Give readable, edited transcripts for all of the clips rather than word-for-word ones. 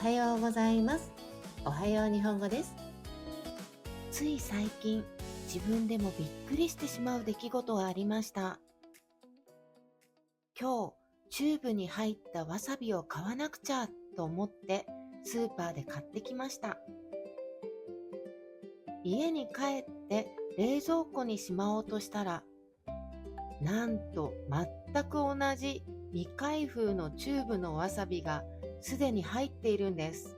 はようございます。おはよう日本語です。つい最近、自分でもびっくりしてしまう出来事がありました。今日、チューブに入ったわさびを買わなくちゃと思ってスーパーで買ってきました。家に帰って冷蔵庫にしまおうとしたら、なんと全く同じ未開封のチューブのわさびがすでに入っているんです。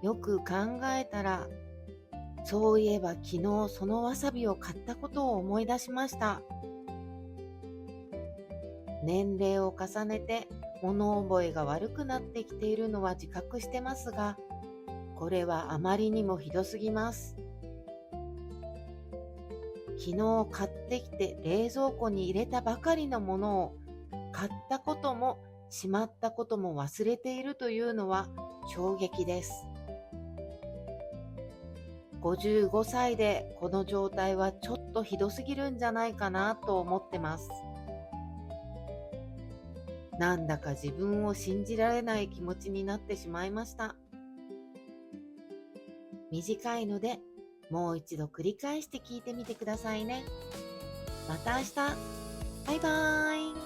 よく考えたら、そういえば昨日そのわさびを買ったことを思い出しました。年齢を重ねて物覚えが悪くなってきているのは自覚してますが、これはあまりにもひどすぎます。昨日買ってきて冷蔵庫に入れたばかりのものを買ったこともしまったことも忘れているというのは衝撃です。55歳でこの状態はちょっとひどすぎるんじゃないかなと思ってます。なんだか自分を信じられない気持ちになってしまいました。短いのでもう一度繰り返して聞いてみてくださいね。また明日。バイバーイ。